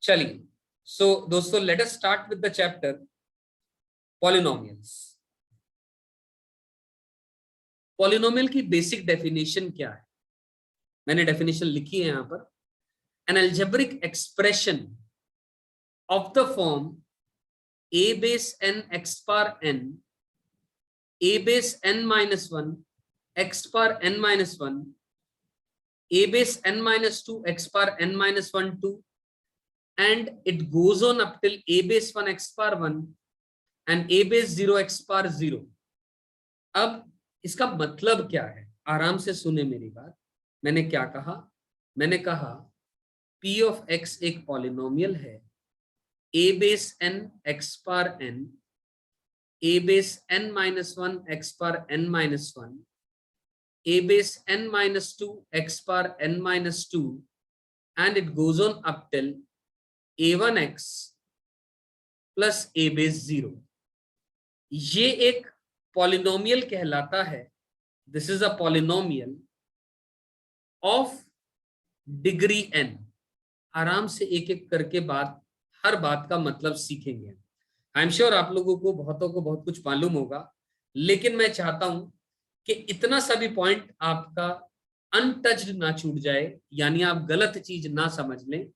चलिए, सो दोस्तों let us start with the chapter polynomials. Polynomial की बेसिक डेफिनेशन क्या है? मैंने डेफिनेशन लिखी है यहां पर। N algebraic expression of the form a base n x power n, a base n minus 1 x power n minus 1, a base n minus 2 x power n minus 1 2, and it goes on up till a base 1 x power 1 and a base 0 x power 0। अब इसका मतलब क्या है? आराम से सुने मेरी बात। मैंने क्या कहा? मैंने कहा p ऑफ x एक पॉलिनोमियल है a base n x power n, a base n minus 1 x power n minus 1, a base n minus 2 x power n minus 2, and it goes on up till a1x plus a base 0। ये एक polynomial कहलाता है। This is a polynomial of degree n। आराम से एक एक करके हर बात का मतलब सीखेंगे। आई एम श्योर आप लोगों को बहुतों को बहुत कुछ मालूम होगा, लेकिन मैं चाहता हूं कि इतना सा भी पॉइंट आपका अनटच्ड ना छूट जाए, यानी आप गलत चीज ना समझ लें,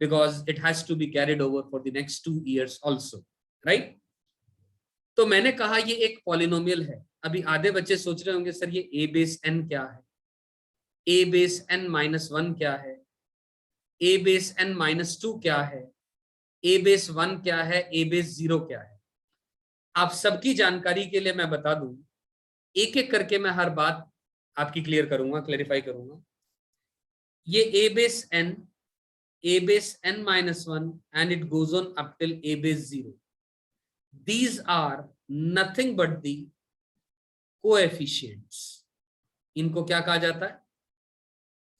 because it has to be carried over for the next 2 years also, right? तो मैंने कहा ये एक पॉलिनोमियल है। अभी आधे बच्चे सोच रहे होंगे सर ये a बेस n क्या है, a बेस n माइनस 1 क्या है, a बेस n माइनस 2 क्या है, a बेस 1 क्या है, a बेस 0 क्या है। आप सबकी जानकारी के लिए मैं बता दूं, एक एक करके मैं हर बात आपकी क्लियर करूंगा, क्लेरिफाई करूंगा। ये a base n minus 1 and it goes on up till a base 0। These are nothing but the coefficients. इनको क्या कहा जाता है?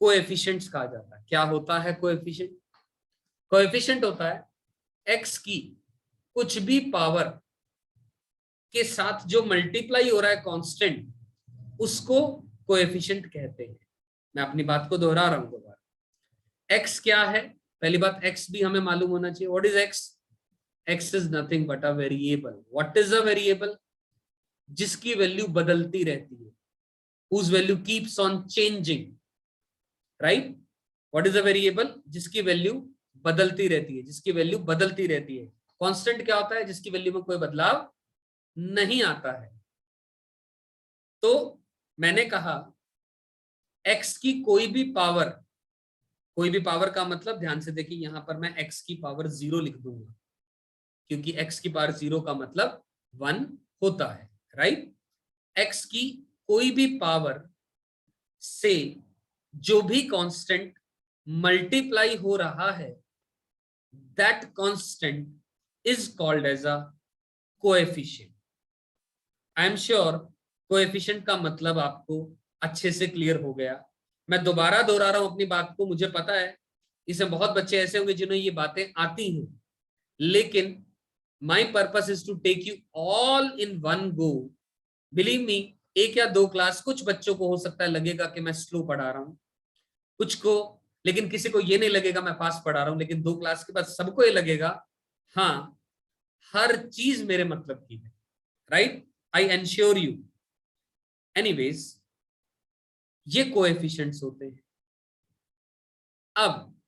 कोएफिशिएंट्स कहा जाता है। क्या होता है कोएफिशिएंट? कोएफिशिएंट होता है x की कुछ भी पावर के साथ जो मल्टीप्लाई हो रहा है कांस्टेंट, उसको कोएफिशिएंट कहते हैं। मैं अपनी बात को दोहरा रहा हूं दोबारा। x क्या है? पहली बात, x भी हमें मालूम होना चाहिए। What is x? x is nothing but a variable. What is a variable? जिसकी वैल्यू बदलती रहती है, whose value keeps on changing, right? What is a variable? जिसकी वैल्यू बदलती रहती है, जिसकी वैल्यू बदलती रहती है। कांस्टेंट क्या होता है? जिसकी वैल्यू में कोई बदलाव नहीं आता है। तो मैंने कहा x की कोई भी पावर, कोई भी पावर का मतलब ध्यान से देखिए, यहां पर मैं x की पावर 0 लिख दूंगा, क्योंकि x की पावर 0 का मतलब 1 होता है, राइट? x की कोई भी पावर से जो भी कांस्टेंट मल्टीप्लाई हो रहा है, that constant is called as a coefficient. I am sure coefficient का मतलब आपको अच्छे से क्लियर हो गया। मैं दोबारा दोहरा रहा हूं अपनी बात को। मुझे पता है इसमें बहुत बच्चे ऐसे होंगे जिन्हें ये बातें आती हैं, लेकिन my purpose is to take you all in one go. Believe me, 1 या 2 क्लास कुछ बच्चों को हो सकता है लगेगा कि मैं स्लो पढ़ा रहा हूं, कुछ को, लेकिन किसी को ये नहीं लगेगा मैं फास्ट पढ़ा रहा हूं। लेकिन 2 क्लास के बाद सबको ये लगेगा हाँ, हर चीज मेरे मतलब की है, right? I ensure you. Anyways, ये कोएफिशिएंट्स होते हैं। अब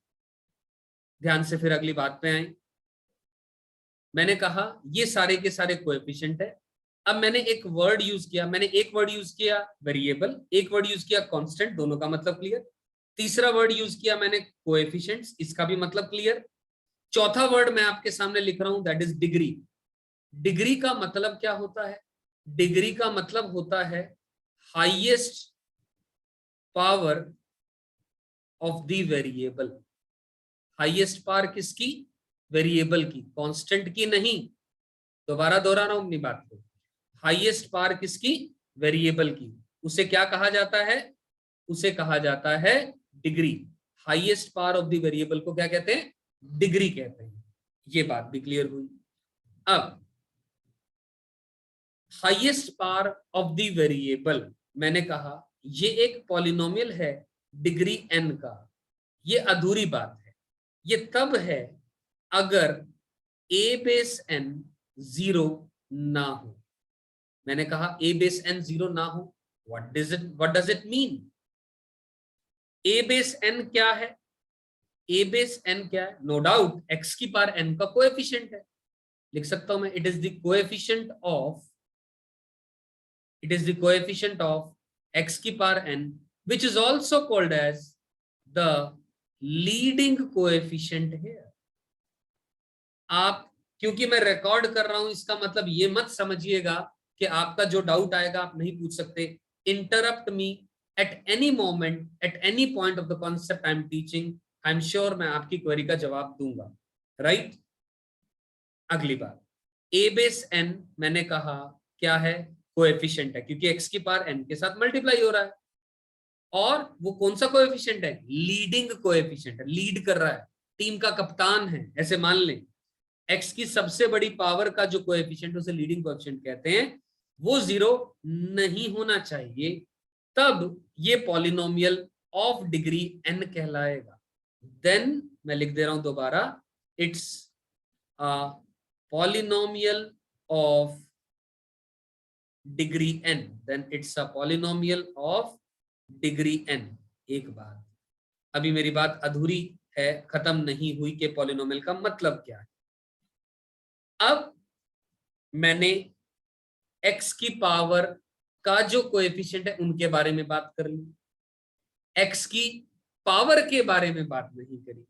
ध्यान से फिर अगली बात पे आए। मैंने कहा ये सारे के सारे कोएफिशिएंट है। अब मैंने एक वर्ड यूज किया, मैंने एक वर्ड यूज किया वेरिएबल, एक वर्ड यूज किया कांस्टेंट, दोनों का मतलब क्लियर। तीसरा वर्ड यूज किया मैंने कोएफिशिएंट्स, इसका भी मतलब क्लियर। चौथा वर्ड मैं आपके सामने लिख रहा हूं, दैट इज डिग्री। डिग्री का मतलब क्या होता है? डिग्री का मतलब होता है highest power of the variable. Highest power किसकी? वेरिएबल की, कांस्टेंट की नहीं। दोबारा दोहरा रहा हूं अपनी बात को। हाईएस्ट पावर किसकी? वेरिएबल की। उसे क्या कहा जाता है? उसे कहा जाता है degree. Highest power of the variable को क्या कहते हैं? डिग्री कहते हैं। ये बात भी क्लियर हुई। अब highest power of the variable, मैंने कहा ये एक पॉलिनोमियल है डिग्री n का। ये अधूरी बात है। ये तब है अगर a बेस n 0 ना हो। मैंने कहा a बेस n 0 ना हो, what does it mean? a base n क्या है? a बेस n क्या है? नो डाउट x की पावर n का कोएफिशिएंट है। लिख सकता हूं मैं, it is the coefficient of x की power n which is also called as the leading coefficient here। आप, क्योंकि मैं रिकॉर्ड कर रहा हूं, इसका मतलब ये मत समझिएगा कि आपका जो डाउट आएगा आप नहीं पूछ सकते। Interrupt me at any moment, at any point of the concept I am teaching, I am sure मैं आपकी क्वेरी का जवाब दूंगा। राइट, अगली बात, a बेस n मैंने कहा क्या है? कोएफिशिएंट है, क्योंकि x की पावर n के साथ मल्टीप्लाई हो रहा है। और वो कौन सा कोएफिशिएंट है? लीडिंग कोएफिशिएंट है, लीड कर रहा है, टीम का कप्तान है, ऐसे मान लें। x की सबसे बड़ी पावर का जो कोएफिशिएंट, उसे लीडिंग कोएफिशिएंट कहते हैं, वो 0 नहीं होना चाहिए, तब ये पॉलिनोमियल ऑफ डिग्री n कहलाएगा। देन मैं लिख दे रहा हूं दोबारा, it's polynomial of degree n, then it's a polynomial of degree n। एक बात, अभी मेरी बात अधूरी है, खत्म नहीं हुई कि पॉलिनोमियल का मतलब क्या है। अब मैंने x की पावर का जो कोएफिशिएंट है उनके बारे में बात कर ली, x की पावर के बारे में बात नहीं करी।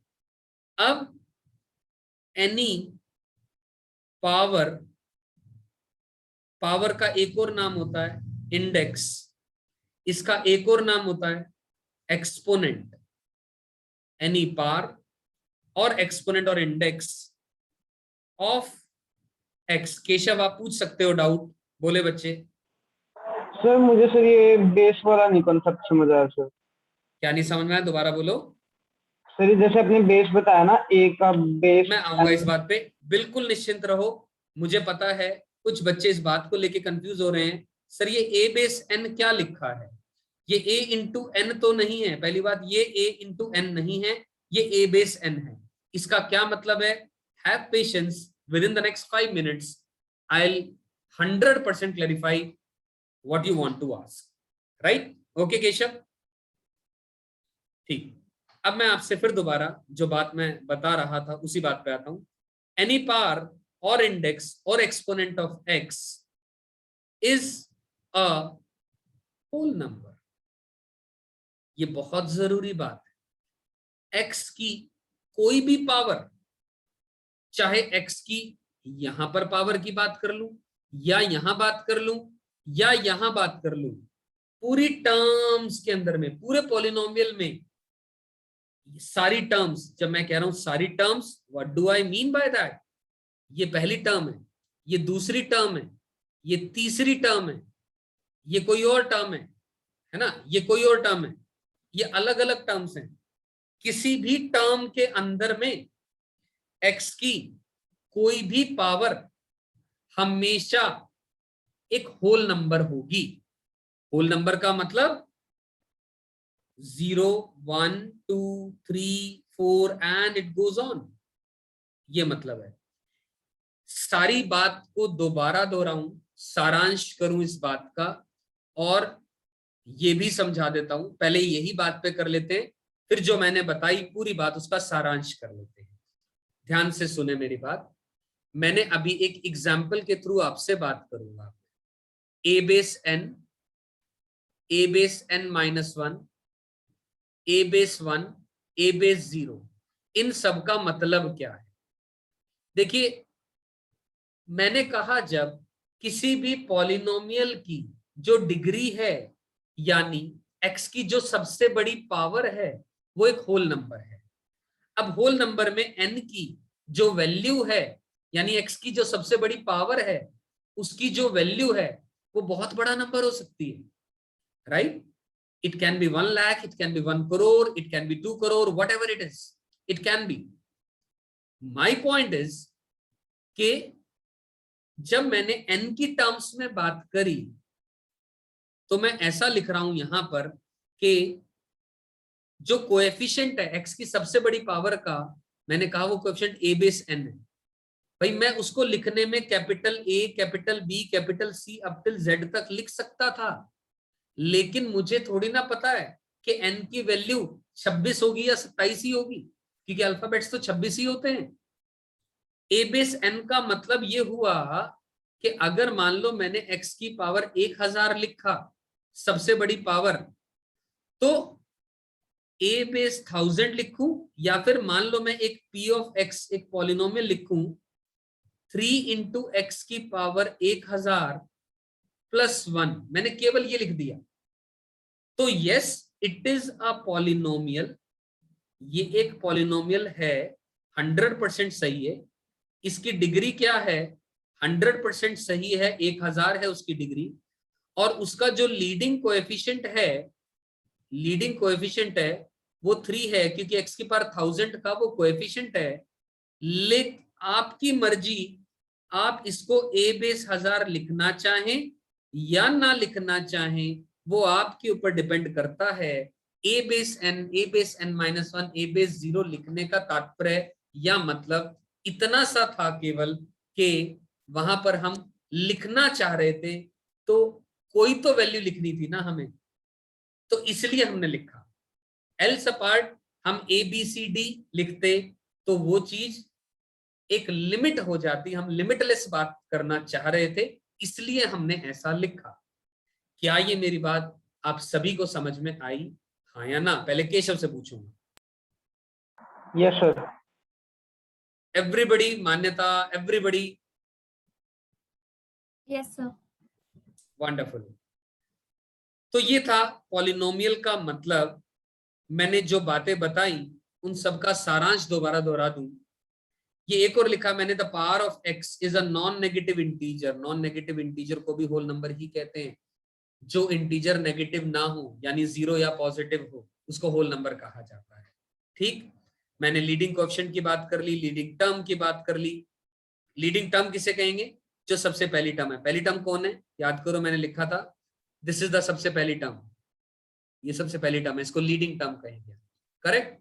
अब एनी पावर, पावर का एक और नाम होता है इंडेक्स, इसका एक और नाम होता है एक्सपोनेंट। एनी पावर और एक्सपोनेंट और इंडेक्स ऑफ एक्स। केशव आप पूछ सकते हो डाउट, बोले बच्चे। सर मुझे सर ये बेस वाला नहीं कॉन्सेप्ट समझ आया सर। क्या नहीं समझ में आया? दोबारा बोलो। सर ये जैसे आपने बेस बताया ना, ए का बेस मैं आऊंगा इस बात पे, बिल्कुल निश्चिंत रहो। मुझे पता है कुछ बच्चे इस बात को लेके कंफ्यूज हो रहे हैं, सर ये a बेस n क्या लिखा है? ये a इंटू n तो नहीं है, पहली बात, ये a इंटू n नहीं है, ये a बेस n है। इसका क्या मतलब है? Have patience, with in the next 5 minutes I will 100% clarify what you want to ask. Right, okay Keshav, ठीक। अब मैं आपसे फिर दोबारा जो बात मैं बता रहा था उसी बात पे आता हूं। एनी पावर और इंडेक्स और exponent of x is a whole number. ये बहुत जरूरी बात है। एक्स की कोई भी पावर, चाहे एक्स की यहां पर पावर की बात कर लूं, या यहां बात कर लूं, या यहां बात कर लूं, पूरी टर्म्स के अंदर में, पूरे पॉलिनोमियल में सारी टर्म्स, जब मैं कह रहा हूं सारी terms, what do I mean by that? ये पहली टर्म है, ये दूसरी टर्म है, ये तीसरी टर्म है, ये कोई और टर्म है ना, ये कोई और टर्म है, ये अलग अलग टर्म्स हैं। किसी भी टर्म के अंदर में एक्स की कोई भी पावर हमेशा एक होल नंबर होगी। होल नंबर का मतलब 0 1 2 3 4 एंड इट गोज ऑन, ये मतलब है। सारी बात को दोबारा दोहराऊं, सारांश करूं इस बात का, और ये भी समझा देता हूं। पहले यही बात पे कर लेते हैं, फिर जो मैंने बताई पूरी बात उसका सारांश कर लेते हैं। ध्यान से सुने मेरी बात। मैंने अभी एक एग्जाम्पल के थ्रू आपसे बात करूंगा। ए बेस n, ए बेस n माइनस 1, ए बेस 1, ए बेस 0, इन सब का मतलब क्या है? देखिए, मैंने कहा जब किसी भी पॉलिनोमियल की जो डिग्री है, यानी x की जो सबसे बड़ी पावर है, वो एक होल नंबर है। अब होल नंबर में n की जो वैल्यू है, यानी x की जो सबसे बड़ी पावर है, उसकी जो वैल्यू है, वो बहुत बड़ा नंबर हो सकती है। Right, it can be 1 lakh, it can be 1 crore, it can be 2 crore, whatever it is, it can be. My point is कि जब मैंने n की टर्म्स में बात करी, तो मैं ऐसा लिख रहा हूं यहां पर कि जो कोएफिशिएंट है x की सबसे बड़ी पावर का, मैंने कहा वो कोएफिशिएंट a बेस n है। भाई मैं उसको लिखने में capital A, capital B, capital C up till Z तक लिख सकता था, लेकिन मुझे थोड़ी ना पता है कि n की वैल्यू 26 होगी या 27 ही होगी, क्योंकि अल्फाबेट्स तो 26 ही होते हैं। a बेस n का मतलब ये हुआ कि अगर मान लो मैंने x की पावर 1000 लिखा, सबसे बड़ी पावर, तो a बेस 1000 लिखूं, या फिर मान लो मैं एक p ऑफ x एक पॉलिनोमियल लिखूं 3 इंटू एक्स की पावर 1000 प्लस 1, मैंने केवल ये लिख दिया, तो yes it is a polynomial, ये एक पॉलिनोमियल है, 100% सही है। इसकी डिग्री क्या है? 100% सही है, 1000 है उसकी डिग्री, और उसका जो लीडिंग कोएफिशिएंट है वो 3 है, क्योंकि x की पावर 1000 का वो कोएफिशिएंट है। लेकिन आपकी मर्जी, आप इसको a बेस 1000 लिखना चाहें या ना लिखना चाहें, वो आपके ऊपर डिपेंड करता है। a base n minus 1, a base 0 लिखने का तात्पर्य या मतलब इतना सा था केवल कि वहां पर हम लिखना चाह रहे थे, तो कोई तो वैल्यू लिखनी थी ना हमें, तो इसलिए हमने लिखा। एल्स अपार्ट हम a b c d लिखते तो वो चीज एक लिमिट हो जाती, हम लिमिटलेस बात करना चाह रहे थे, इसलिए हमने ऐसा लिखा। क्या ये मेरी बात आप सभी को समझ में आई, हाँ या ना? पहले केशव से पूछूंगा। Yes sir. एवरीबडी, मान्यता, एवरीबडी? Yes sir. वंडरफुल। तो ये था पॉलिनोमियल का मतलब। मैंने जो बातें बताई उन सबका सारांश दोबारा दोहरा दूं। ये एक और लिखा मैंने, the power of x is a non negative integer. Non negative integer को भी होल नंबर ही कहते हैं। जो इंटीजर नेगेटिव ना हो, यानी 0 या पॉजिटिव हो, उसको होल नंबर कहा जाता है। ठीक, मैंने लीडिंग कोएफिशिएंट की बात कर ली, लीडिंग टर्म की बात कर ली। लीडिंग टर्म किसे कहेंगे? जो सबसे पहली टर्म है। पहली टर्म कौन है? याद करो, मैंने लिखा था दिस इज द सबसे पहली टर्म, ये सबसे पहली टर्म है, इसको लीडिंग टर्म कहेंगे। करेक्ट?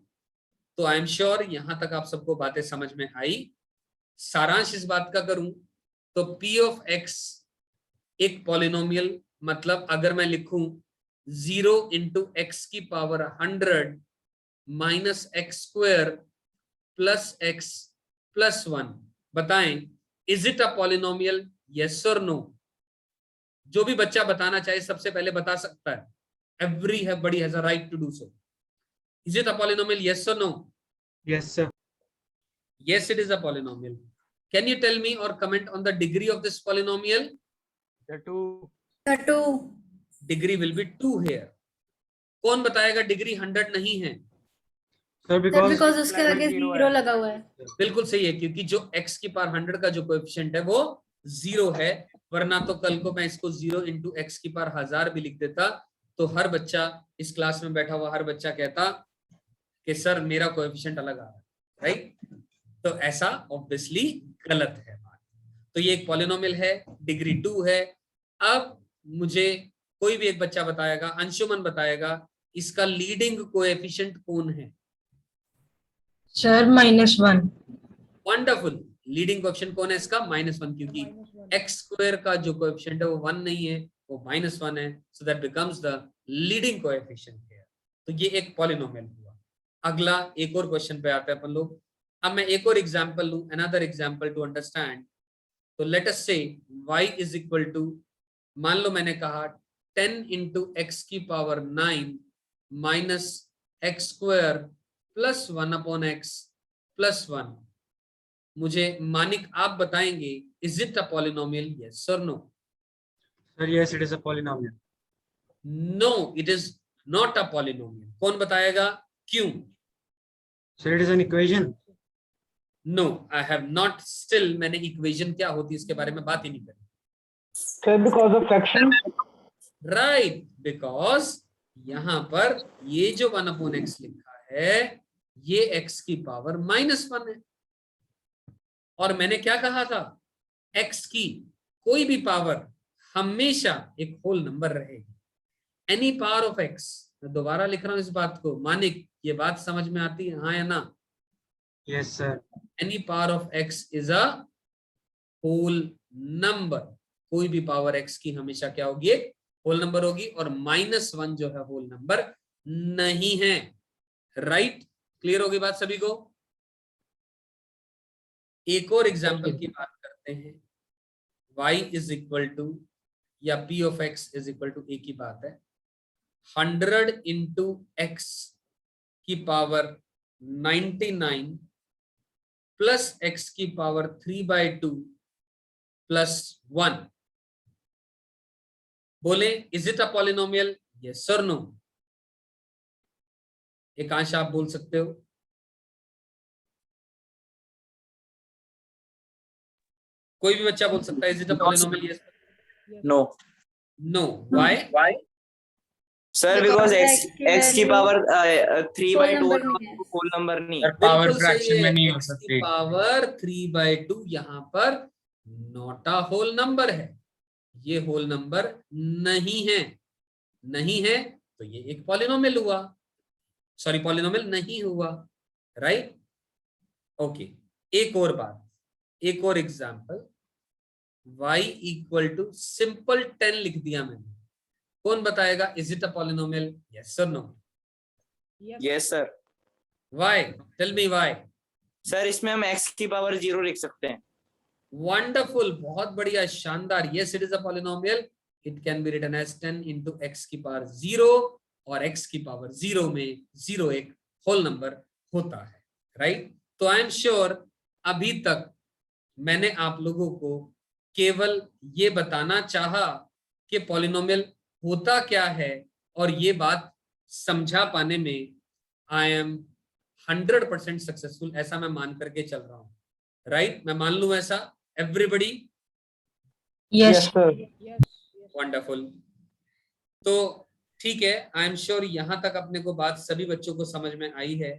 तो आई एम श्योर यहां तक आप सबको बातें समझ में आई। सारांश इस बात का करूं तो p ऑफ x एक पॉलिनोमियल, मतलब अगर मैं लिखूं 0 इंटू एक्स की power 100 minus x square plus x plus 1, बताएं is it a polynomial? Yes और नो? जो भी बच्चा बताना चाहे सबसे पहले बता सकता है। everybody has a right to do so. Is it a polynomial? Yes or no? Yes, sir. Yes, it is a polynomial. Can you tell me or comment on the degree of this polynomial? The two. The two. Degree will be 2 here. कौन बताएगा degree 100 नहीं है? Sir, because उसके आगे zero लगा हुआ है। बिल्कुल सही है, क्योंकि जो x की पावर 100 का जो कोएफिशिएंट है वो 0 है, वरना तो कल को मैं इसको 0 इंटू एक्स की पावर 1000 भी लिख देता, तो हर बच्चा, इस क्लास में बैठा हुआ हर बच्चा कहता कि सर मेरा कोएफिशिएंट अलग आ रहा है, राइट? तो ऐसा ऑब्वियसली गलत है बात। तो ये एक पॉलिनोमियल है, डिग्री 2 है। अब मुझे कोई भी एक बच्चा बताएगा, अंशुमन बताएगा, इसका लीडिंग कोएफिशिएंट कौन है? सर -1। वंडरफुल। लीडिंग कोएफिशिएंट कौन है इसका? -1, क्योंकि एक्स स्क्वायर का जो कोएफिशिएंट है वो 1 नहीं है, वो -1 है, so that becomes the leading coefficient here. तो ये एक पॉलिनोमियल हुआ। अगला एक और क्वेश्चन पे आते हैं अपन लोग। अब मैं एक और एग्जांपल लूं, अनदर एग्जांपल टू अंडरस्टैंड। तो लेट अस से y इज इक्वल टू, मान लो मैंने कहा 10 इंटू एक्स की power 9 minus x square plus 1 upon x plus 1। मुझे मानिक आप बताएंगे is it a polynomial? Yes और no? Sir, yes, it is a polynomial. No, it is not a polynomial. कौन बताएगा क्यों? Sir, it is an equation. No, I have not still, मैंने equation क्या होती है इसके बारे में बात ही नहीं करी। Sir because of fraction. Right, because यहां पर ये जो 1 अपॉन एक्स लिखा है ये x की पावर -1 है, और मैंने क्या कहा था? x की कोई भी पावर हमेशा एक होल नंबर रहेगी। एनी पावर ऑफ x, मैं दोबारा लिख रहा हूं इस बात को, मानिक ये बात समझ में आती है हाँ या ना? Yes, sir. Any power of x is a whole number. कोई भी पावर x की हमेशा क्या होगी, एक होल नंबर होगी, और -1 जो है होल नंबर नहीं है। राइट, क्लियर होगी बात सभी को? एक और एग्जांपल की बात करते हैं। y इज इक्वल टू या p of x is equal to, एक ही बात है, 100 इंटू x की पावर 99 प्लस x की पावर 3/2 प्लस 1। बोले is it a polynomial, yes और नो? एकांश आप बोल सकते हो। कोई भी बच्चा बोल सकता है is it a polynomial, yes? No, no, why? sir, because x की power 3/2 Whole number नहीं है। whole number नहीं। Sir, power बिल्कुल सही fraction है, में नहीं हो x की सकती। पावर 3/2 यहाँ पर नॉट अ होल नंबर है, ये होल नंबर नहीं है। नहीं है तो ये एक पॉलिनोमियल हुआ, सॉरी पॉलिनोमियल नहीं हुआ। Right, okay. एक और बात, एक और example, y equal to simple 10 लिख दिया मैंने। कौन बताएगा is it a polynomial, yes और no? Yes, sir. Why, tell me why? Sir इसमें हम x की पावर 0 लिख सकते हैं। वंडरफुल, बहुत बढ़िया, शानदार। Yes, it is a polynomial. It can be written as 10 into x की पावर 0, और x की पावर 0 में 0 एक होल नंबर होता है। राइट, तो आई एम श्योर अभी तक मैंने आप लोगों को केवल ये बताना चाहा कि पॉलिनोमियल होता क्या है, और ये बात समझा पाने में आई एम 100% सक्सेसफुल, ऐसा मैं मान करके चल रहा हूं। राइट, मैं मान लूं ऐसा? Everybody? Yes. Yes sir. Wonderful. तो ठीक है, आई एम श्योर यहां तक अपने को बात सभी बच्चों को समझ में आई है।